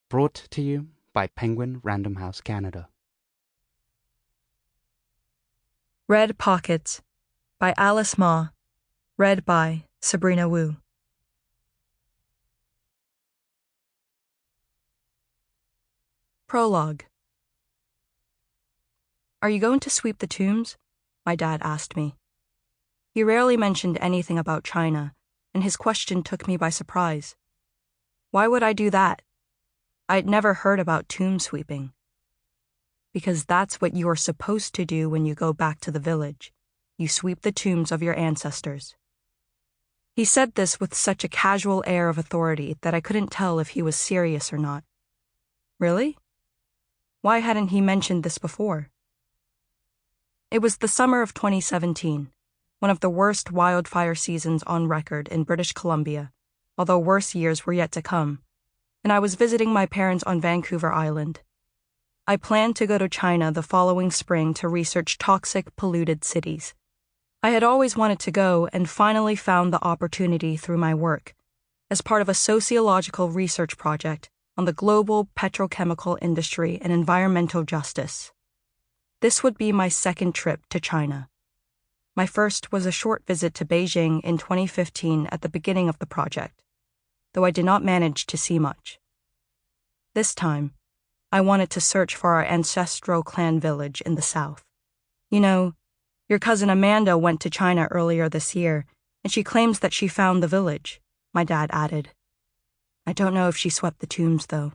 Brought to you by Penguin Random House Canada. Red Pockets by Alice Ma. Read by Sabrina Wu. Prologue. "Are you going to sweep the tombs?" my dad asked me. He rarely mentioned anything about China, and his question took me by surprise. Why would I do that? I'd never heard about tomb sweeping. Because that's what you are supposed to do when you go back to the village. You sweep the tombs of your ancestors. He said this with such a casual air of authority that I couldn't tell if he was serious or not. Really? Why hadn't he mentioned this before? It was the summer of 2017, one of the worst wildfire seasons on record in British Columbia, although worse years were yet to come, and I was visiting my parents on Vancouver Island. I planned to go to China the following spring to research toxic, polluted cities. I had always wanted to go and finally found the opportunity through my work, as part of a sociological research project on the global petrochemical industry and environmental justice. This would be my second trip to China. My first was a short visit to Beijing in 2015 at the beginning of the project, though I did not manage to see much. This time, I wanted to search for our ancestral clan village in the south. You know, your cousin Amanda went to China earlier this year, and she claims that she found the village, my dad added. I don't know if she swept the tombs, though.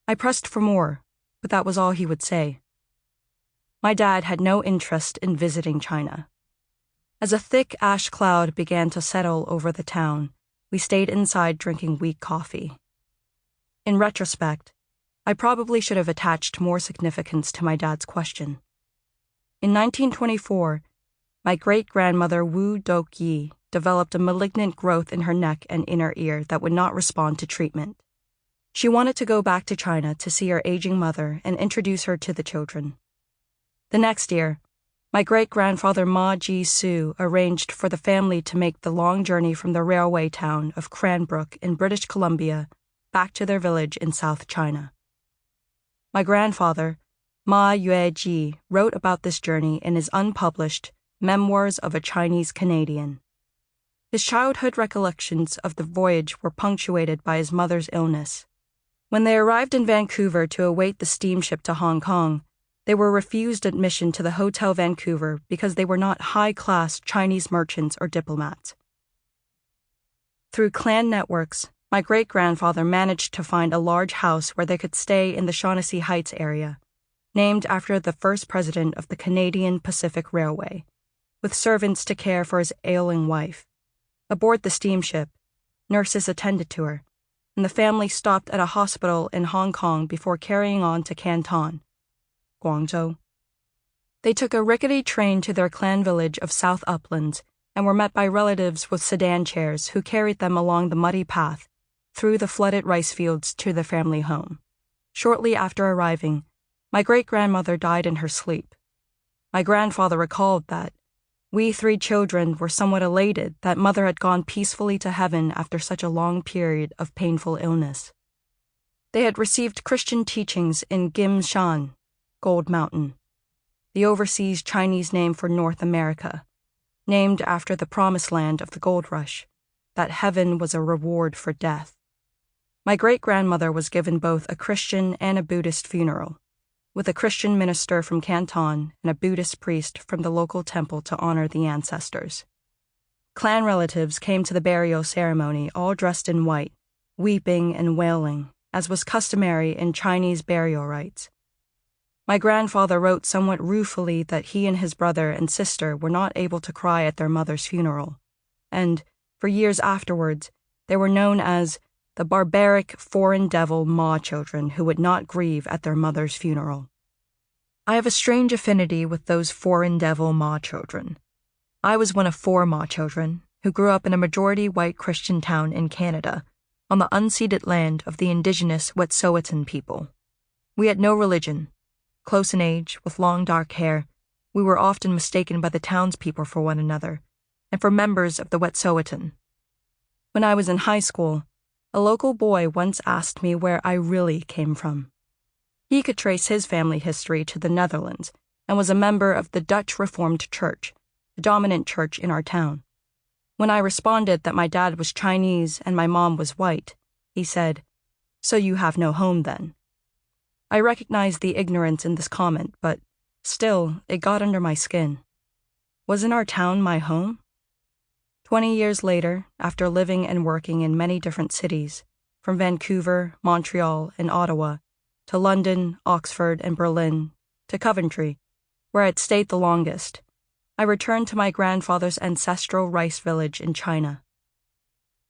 I pressed for more, but that was all he would say. My dad had no interest in visiting China. As a thick ash cloud began to settle over the town, we stayed inside drinking weak coffee. In retrospect, I probably should have attached more significance to my dad's question. In 1924, my great-grandmother Wu Dok-yi developed a malignant growth in her neck and inner ear that would not respond to treatment. She wanted to go back to China to see her aging mother and introduce her to the children. The next year, my great-grandfather Ma Ji-soo arranged for the family to make the long journey from the railway town of Cranbrook in British Columbia back to their village in South China. My grandfather, Ma Yue-ji, wrote about this journey in his unpublished Memoirs of a Chinese Canadian. His childhood recollections of the voyage were punctuated by his mother's illness. When they arrived in Vancouver to await the steamship to Hong Kong, they were refused admission to the Hotel Vancouver because they were not high-class Chinese merchants or diplomats. Through clan networks, my great-grandfather managed to find a large house where they could stay in the Shaughnessy Heights area, named after the first president of the Canadian Pacific Railway, with servants to care for his ailing wife. Aboard the steamship, nurses attended to her, and the family stopped at a hospital in Hong Kong before carrying on to Canton, Guangzhou. They took a rickety train to their clan village of South Uplands and were met by relatives with sedan chairs who carried them along the muddy path through the flooded rice fields to their family home. Shortly after arriving, my great-grandmother died in her sleep. My grandfather recalled that we 3 children were somewhat elated that Mother had gone peacefully to heaven after such a long period of painful illness. They had received Christian teachings in Gimshan, Gold Mountain, the overseas Chinese name for North America, named after the promised land of the gold rush, that heaven was a reward for death. My great-grandmother was given both a Christian and a Buddhist funeral, with a Christian minister from Canton and a Buddhist priest from the local temple to honor the ancestors. Clan relatives came to the burial ceremony all dressed in white, weeping and wailing, as was customary in Chinese burial rites. My grandfather wrote somewhat ruefully that he and his brother and sister were not able to cry at their mother's funeral, and, for years afterwards, they were known as the barbaric foreign devil Ma children who would not grieve at their mother's funeral. I have a strange affinity with those foreign devil Ma children. I was one of 4 Ma children who grew up in a majority white Christian town in Canada, on the unceded land of the indigenous Wet'suwet'en people. We had no religion. Close in age, with long dark hair, we were often mistaken by the townspeople for one another, and for members of the Wet'suwet'en. When I was in high school, A local boy once asked me where I really came from. He could trace his family history to the Netherlands and was a member of the Dutch Reformed Church, the dominant church in our town. When I responded that my dad was Chinese and my mom was white, he said, "So you have no home then?" I recognized the ignorance in this comment, but still, it got under my skin. Wasn't our town my home? 20 years later, after living and working in many different cities, from Vancouver, Montreal, and Ottawa, to London, Oxford, and Berlin, to Coventry, where I'd stayed the longest, I returned to my grandfather's ancestral rice village in China.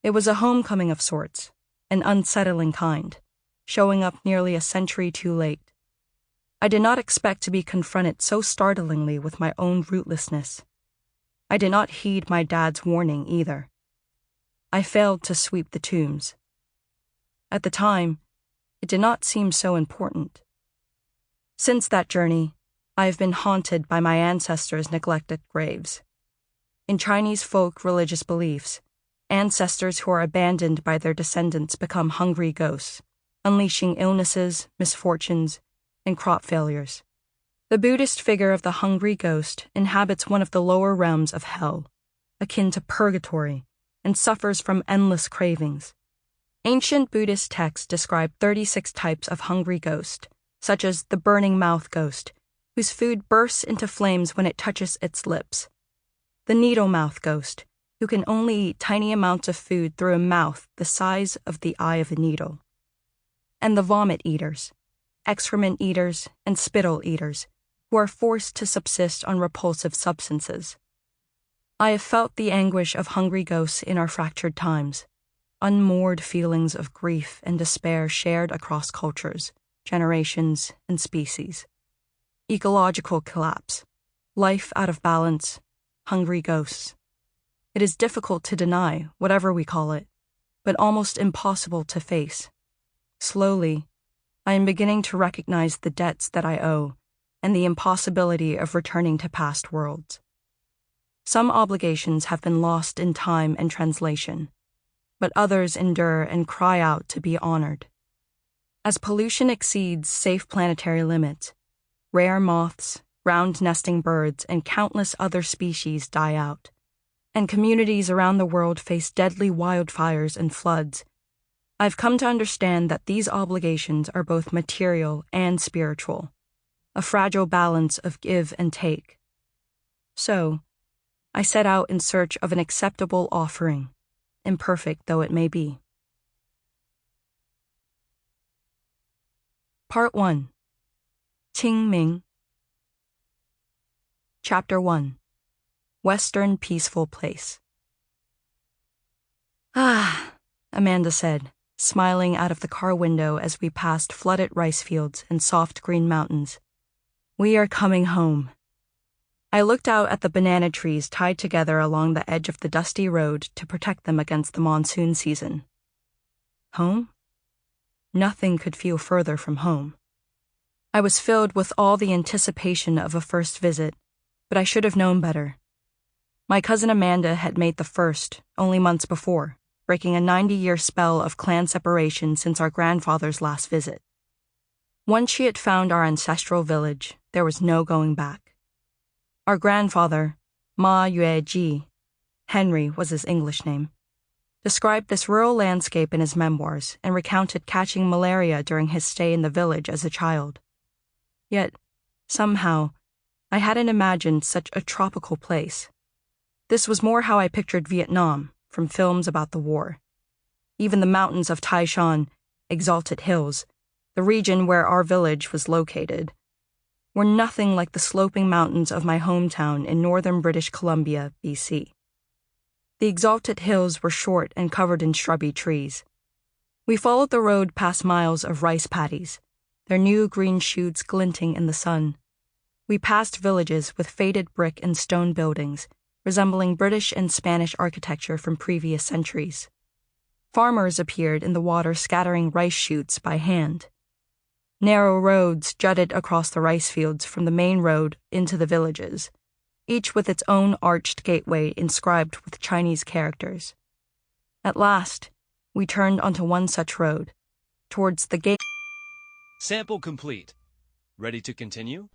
It was a homecoming of sorts, an unsettling kind, showing up nearly a century too late. I did not expect to be confronted so startlingly with my own rootlessness. I did not heed my dad's warning either. I failed to sweep the tombs. At the time, it did not seem so important. Since that journey, I have been haunted by my ancestors' neglected graves. In Chinese folk religious beliefs, ancestors who are abandoned by their descendants become hungry ghosts, unleashing illnesses, misfortunes, and crop failures. The Buddhist figure of the hungry ghost inhabits one of the lower realms of hell, akin to purgatory, and suffers from endless cravings. Ancient Buddhist texts describe 36 types of hungry ghost, such as the burning mouth ghost, whose food bursts into flames when it touches its lips, the needle mouth ghost, who can only eat tiny amounts of food through a mouth the size of the eye of a needle, and the vomit eaters, excrement eaters, and spittle eaters, who are forced to subsist on repulsive substances. I have felt the anguish of hungry ghosts in our fractured times, unmoored feelings of grief and despair shared across cultures, generations, and species. Ecological collapse, life out of balance, hungry ghosts. It is difficult to deny, whatever we call it, but almost impossible to face. Slowly, I am beginning to recognize the debts that I owe and the impossibility of returning to past worlds. Some obligations have been lost in time and translation, but others endure and cry out to be honored. As pollution exceeds safe planetary limits, rare moths, ground-nesting birds, and countless other species die out, and communities around the world face deadly wildfires and floods, I've come to understand that these obligations are both material and spiritual, a fragile balance of give and take. So, I set out in search of an acceptable offering, imperfect though it may be. Part 1. Qingming. Chapter 1. Western Peaceful Place. "Ah," Amanda said, smiling out of the car window as we passed flooded rice fields and soft green mountains. "We are coming home." I looked out at the banana trees tied together along the edge of the dusty road to protect them against the monsoon season. Home? Nothing could feel further from home. I was filled with all the anticipation of a first visit, but I should have known better. My cousin Amanda had made the first, only months before, breaking a 90-year spell of clan separation since our grandfather's last visit. Once she had found our ancestral village, there was no going back. Our grandfather, Ma Yue Ji, Henry was his English name, described this rural landscape in his memoirs and recounted catching malaria during his stay in the village as a child. Yet, somehow, I hadn't imagined such a tropical place. This was more how I pictured Vietnam from films about the war. Even the mountains of Taishan, Exalted Hills, the region where our village was located, were nothing like the sloping mountains of my hometown in northern British Columbia, BC. The Exalted Hills were short and covered in shrubby trees. We followed the road past miles of rice paddies, their new green shoots glinting in the sun. We passed villages with faded brick and stone buildings, resembling British and Spanish architecture from previous centuries. Farmers appeared in the water scattering rice shoots by hand. Narrow roads jutted across the rice fields from the main road into the villages, each with its own arched gateway inscribed with Chinese characters. At last, We turned onto one such road, towards the gate. Sample complete. Ready to continue?